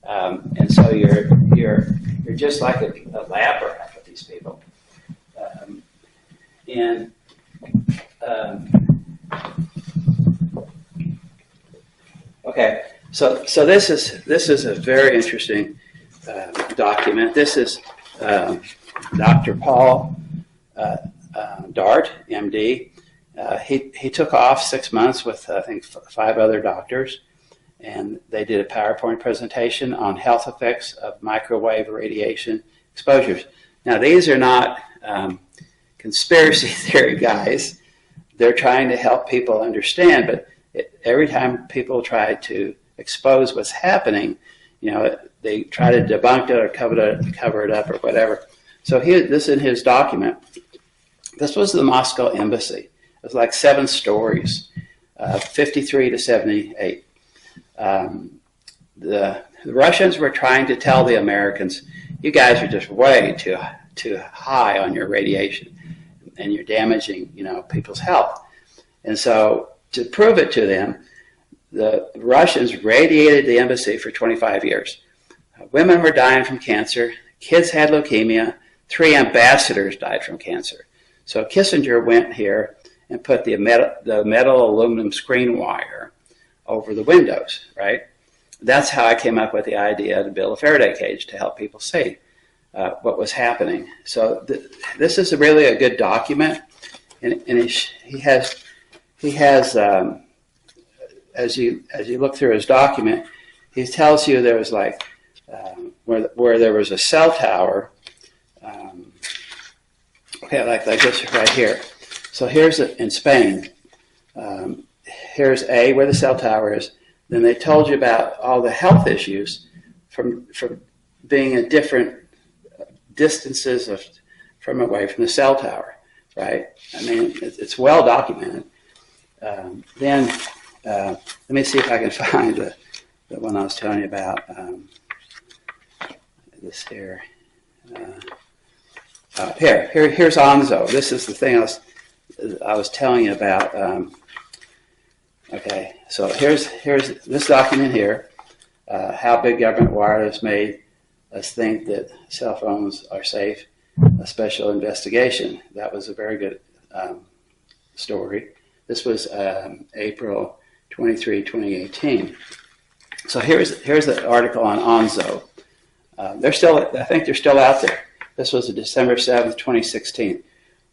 and so you're just like a lab rat with these people. Okay, so this is a very interesting document. This is Dr. Paul Dart, MD. He took off 6 months with, I think, 5 other doctors, and they did a PowerPoint presentation on health effects of microwave radiation exposures. Now, these are not conspiracy theory guys. They're trying to help people understand, but every time people try to expose what's happening, they try to debunk it or cover it up or whatever. So this in his document. This was the Moscow embassy. It was like 7 stories, 53 to 78. The Russians were trying to tell the Americans, you guys are just way too high on your radiation, and you're damaging, people's health. And so to prove it to them, the Russians radiated the embassy for 25 years. Women were dying from cancer. Kids had leukemia. 3 ambassadors died from cancer. So Kissinger went here and put the metal aluminum screen wire over the windows, right? That's how I came up with the idea to build a Faraday cage to help people see what was happening. So this is really a good document, and he has as you look through his document, he tells you there was like where there was a cell tower. Like this right here. So here's in Spain. Here's where the cell tower is. Then they told you about all the health issues from being at different distances from away from the cell tower, right? I mean, it's well documented. Then let me see if I can find the one I was telling you about. This here. Here's Onzo. This is the thing I was telling you about. Okay, so here's this document here. How big government wireless made us think that cell phones are safe. A special investigation. That was a very good story. This was April 23, 2018. So here's the article on Onzo. I think they're still out there. This was December 7th, 2016.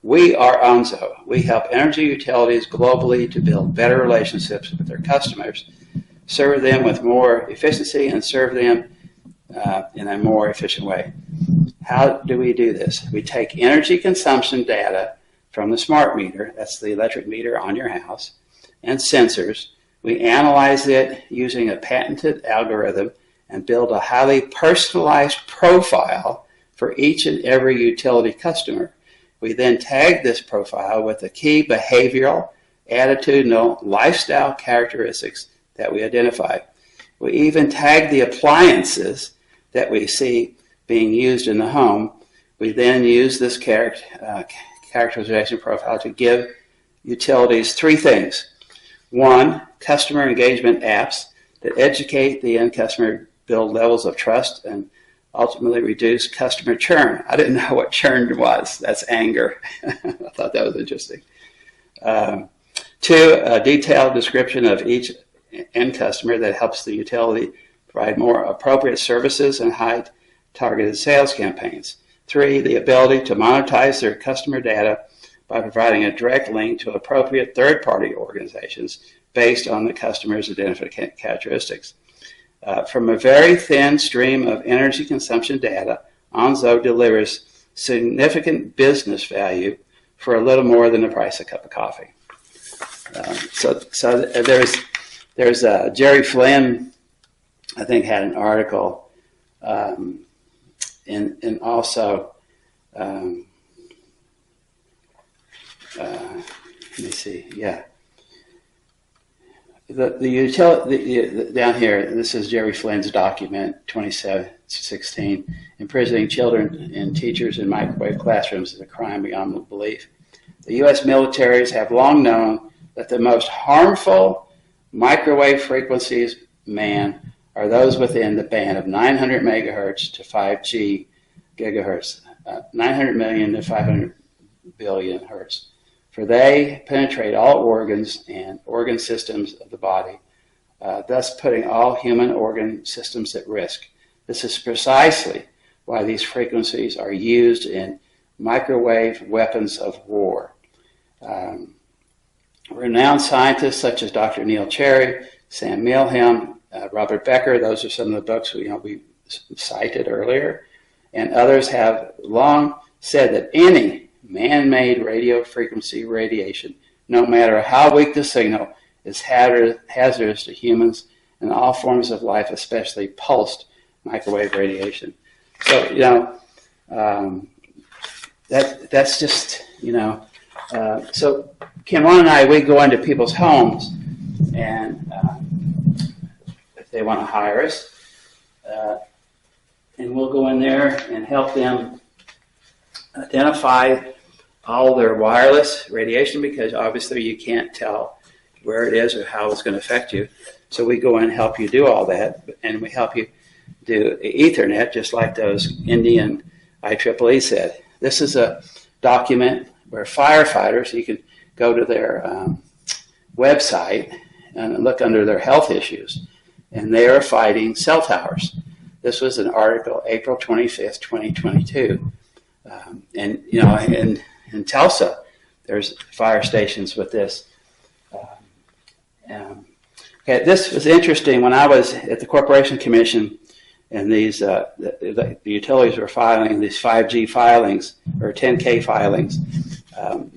We are Onzo. We help energy utilities globally to build better relationships with their customers, serve them with more efficiency, and serve them in a more efficient way. How do we do this? We take energy consumption data from the smart meter, that's the electric meter on your house, and sensors. We analyze it using a patented algorithm and build a highly personalized profile for each and every utility customer. We then tag this profile with the key behavioral, attitudinal, lifestyle characteristics that we identify. We even tag the appliances that we see being used in the home. We then use this characterization profile to give utilities three things. One, customer engagement apps that educate the end customer, build levels of trust, and ultimately reduce customer churn. I didn't know what churn was. That's anger. I thought that was interesting. Two, a detailed description of each end customer that helps the utility provide more appropriate services and high targeted sales campaigns. Three, the ability to monetize their customer data by providing a direct link to appropriate third-party organizations based on the customer's identification characteristics. From a very thin stream of energy consumption data, Onzo delivers significant business value for a little more than the price of a cup of coffee. So there's Jerry Flynn, I think, had an article, and also let me see, yeah. The utility down here, this is Jerry Flynn's document, 2016, imprisoning children and teachers in microwave classrooms is a crime beyond belief. The U.S. militaries have long known that the most harmful microwave frequencies, are those within the band of 900 megahertz to 5G gigahertz, 900 million to 500 billion hertz. For they penetrate all organs and organ systems of the body, thus putting all human organ systems at risk. This is precisely why these frequencies are used in microwave weapons of war. Renowned scientists such as Dr. Neil Cherry, Sam Milham, Robert Becker, those are some of the books we cited earlier, and others have long said that any man-made radio frequency radiation, no matter how weak the signal, is hazardous to humans and all forms of life, especially pulsed microwave radiation. So, that's just, so Kim Wan and I, we go into people's homes, and if they want to hire us, and we'll go in there and help them identify all their wireless radiation, because obviously you can't tell where it is or how it's going to affect you. So we go in and help you do all that, and we help you do Ethernet, just like those Indian IEEE said. This is a document where firefighters, you can go to their website and look under their health issues, and they are fighting cell towers. This was an article, April 25th, 2022. And in Tulsa, there's fire stations with this. Okay, this was interesting. When I was at the Corporation Commission, and these the utilities were filing these 5G filings or 10K filings,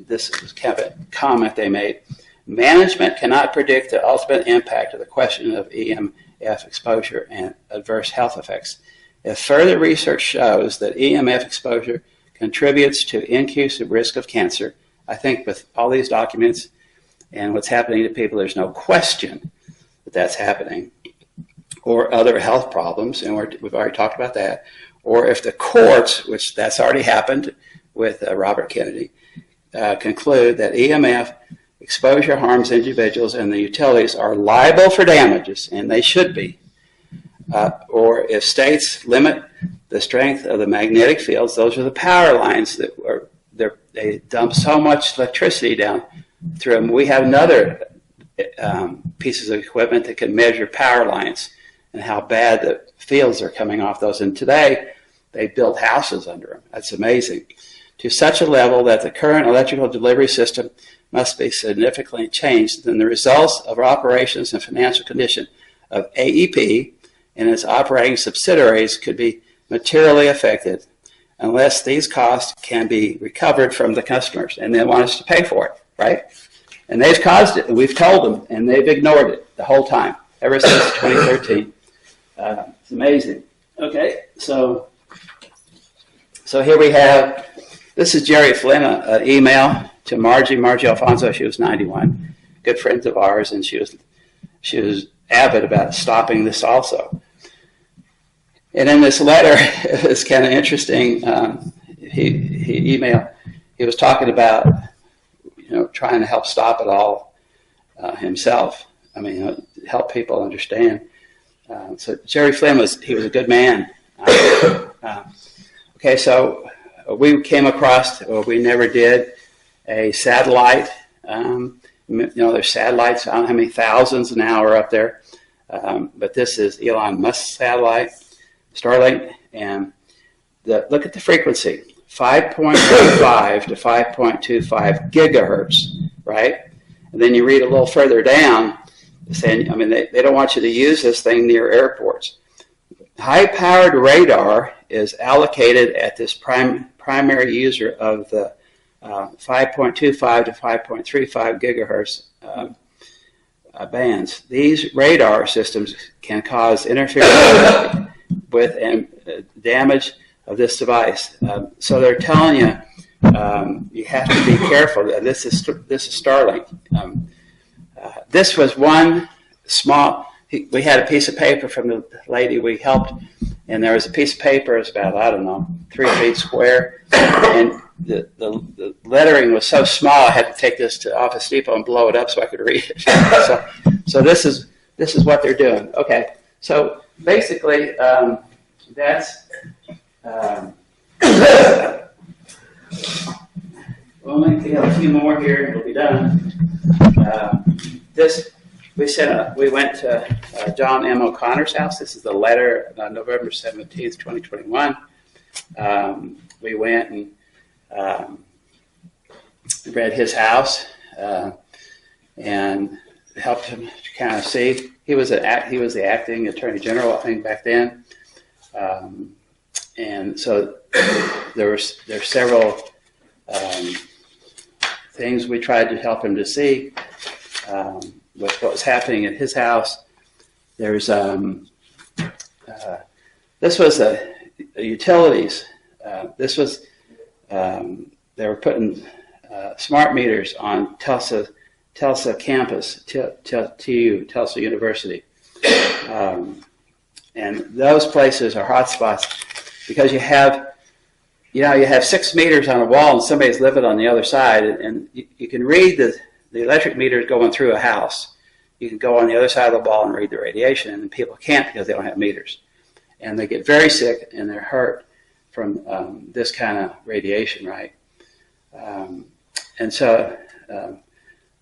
this was kind of a comment they made. Management cannot predict the ultimate impact of the question of EMF exposure and adverse health effects. If further research shows that EMF exposure contributes to increased risk of cancer, I think with all these documents and what's happening to people, there's no question that that's happening, or other health problems, and we've already talked about that, or if the courts, which that's already happened with Robert Kennedy, conclude that EMF exposure harms individuals and the utilities are liable for damages, and they should be, or if states limit the strength of the magnetic fields, those are the power lines that they dump so much electricity down through them. We have another pieces of equipment that can measure power lines and how bad the fields are coming off those. And today, they build houses under them. That's amazing. To such a level that the current electrical delivery system must be significantly changed, then the results of operations and financial condition of AEP and its operating subsidiaries could be materially affected unless these costs can be recovered from the customers, and they want us to pay for it, right? And they've caused it, and we've told them, and they've ignored it the whole time, ever since 2013. It's amazing. Okay, so here we have, this is Jerry Flynn, an email to Margie Alfonso. She was 91. good friends of ours, and she was avid about stopping this also. And in this letter, it was kind of interesting. He emailed. He was talking about trying to help stop it all himself. I mean, help people understand. So Jerry Flynn was a good man. Okay, so we came across, or we never did, a satellite. There's satellites. I don't know how many thousands now are up there, but this is Elon Musk's satellite, Starlink, and look at the frequency, 5.25 to 5.25 gigahertz, right? And then you read a little further down, saying, they don't want you to use this thing near airports. High-powered radar is allocated at this primary user of the 5.25 to 5.35 gigahertz bands. These radar systems can cause interference with and damage of this device. So they're telling you you have to be careful. This is Starlink. This was one small. We had a piece of paper from the lady we helped, and there was a piece of paper. It's about 3 feet square, and the lettering was so small I had to take this to Office Depot and blow it up so I could read it. So this is what they're doing. Okay, so basically that's. Well, we have a few more here, and we'll be done. We went to John M. O'Connor's house. This is the letter on November 17th, 2021. We went and read his house and helped him to kind of see. He was the acting attorney general, I think, back then. And so there's several things we tried to help him to see with what was happening at his house. There's this was the utilities. This was they were putting smart meters on Tulsa campus, TU, Tulsa University, and those places are hot spots because you have 6 meters on a wall and somebody's living on the other side, and you can read the electric meters going through a house. You can go on the other side of the wall and read the radiation, and people can't because they don't have meters. And they get very sick and they're hurt from this kind of radiation, right? And so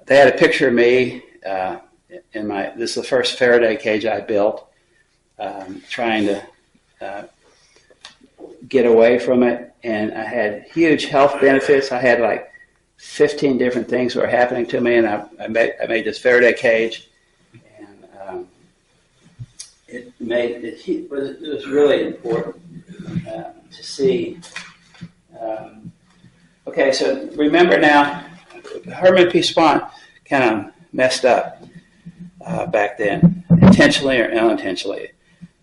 they had a picture of me this is the first Faraday cage I built, trying to get away from it. And I had huge health benefits. I had like 15 different things that were happening to me, and I made this Faraday cage, and it was really important to see. Okay, so remember now, Herman P. Spahn kind of messed up back then, intentionally or unintentionally,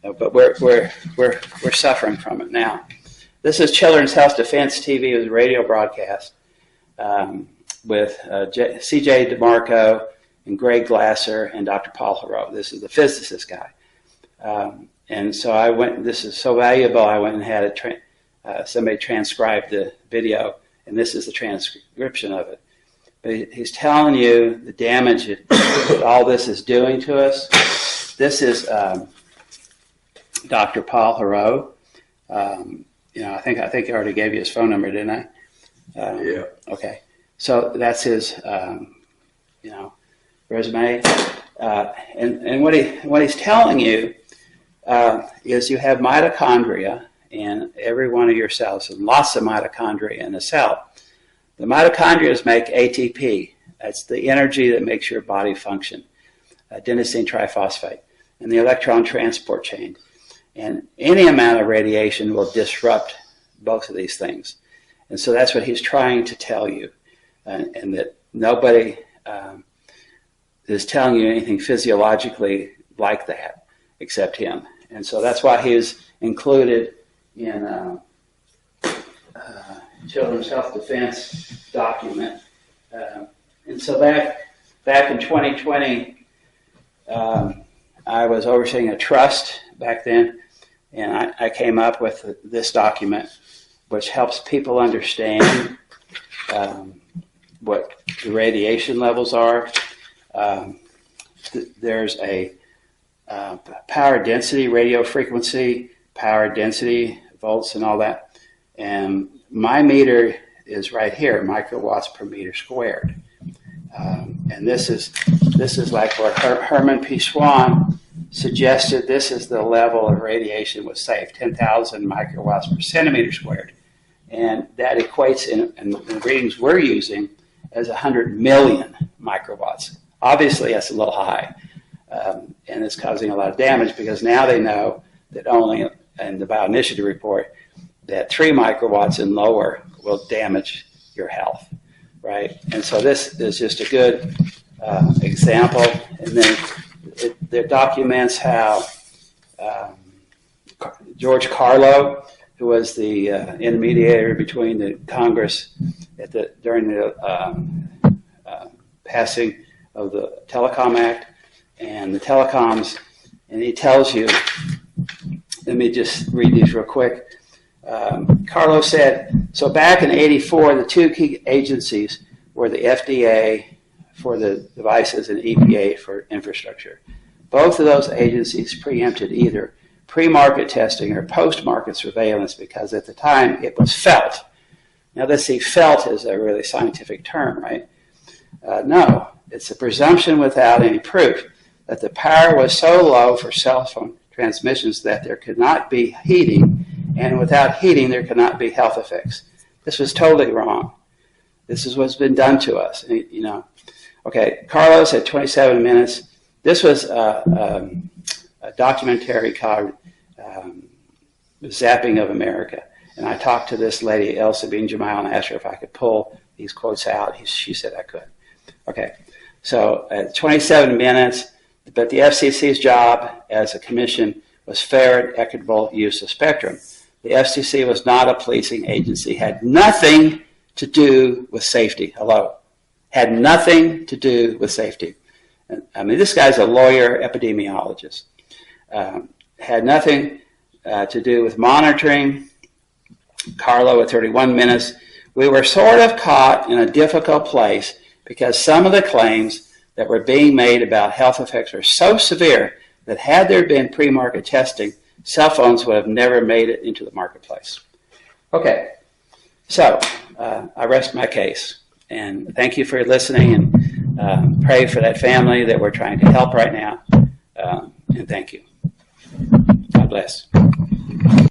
but we're suffering from it now. This is Children's Health Defense TV. It was a radio broadcast with C.J. DeMarco and Greg Glasser and Dr. Paul Hero. This is the physicist guy. And so I went, this is so valuable, I went and had somebody transcribe the video, and this is the transcription of it. But he's telling you the damage that all this is doing to us. This is Dr. Paul Hero. I think I already gave you his phone number, didn't I? Yeah. Okay. So that's his, resume. And what he's telling you is you have mitochondria in every one of your cells, and lots of mitochondria in a cell. The mitochondria make ATP. That's the energy that makes your body function, adenosine triphosphate, and the electron transport chain. And any amount of radiation will disrupt both of these things. And so that's what he's trying to tell you, and that nobody is telling you anything physiologically like that except him. And so that's why he is included in Children's Health Defense document. And so back back in 2020, I was overseeing a trust back then, and I came up with this document, which helps people understand what the radiation levels are. There's a power density, radio frequency, power density, volts, and all that. And my meter is right here, microwatts per meter squared. And this is like where Herman P. Swan suggested this is the level of radiation was safe, 10,000 microwatts per centimeter squared. And that equates in the readings we're using as 100 million microwatts. Obviously, that's a little high, and it's causing a lot of damage because now they know that only in the bioinitiative report that 3 microwatts and lower will damage your health, right? And so this is just a good example. And then it documents how George Carlo, who was the intermediary between the Congress during the passing of the Telecom Act and the telecoms, and he tells you, let me just read these real quick. Carlo said, so back in '84, the 2 key agencies were the FDA for the devices and EPA for infrastructure. Both of those agencies preempted either pre-market testing or post-market surveillance because at the time it was felt. Now let's see, felt is a really scientific term, right? No, it's a presumption without any proof that the power was so low for cell phone transmissions that there could not be heating, and without heating there could not be health effects. This was totally wrong. This is what's been done to us, you know. Okay, Carlos at 27 minutes. This was a documentary called Zapping of America. And I talked to this lady, Elsa Bean Jamal, and asked her if I could pull these quotes out. She said I could. Okay, so at 27 minutes, but the FCC's job as a commission was fair and equitable use of spectrum. The FCC was not a policing agency, had nothing to do with safety. Hello. Had nothing to do with safety. I mean, this guy's a lawyer, epidemiologist. Had nothing to do with monitoring. Carlo at 31 minutes. We were sort of caught in a difficult place because some of the claims that were being made about health effects were so severe that had there been pre-market testing, cell phones would have never made it into the marketplace. Okay, so I rest my case. And thank you for listening, and pray for that family that we're trying to help right now. And thank you. God bless.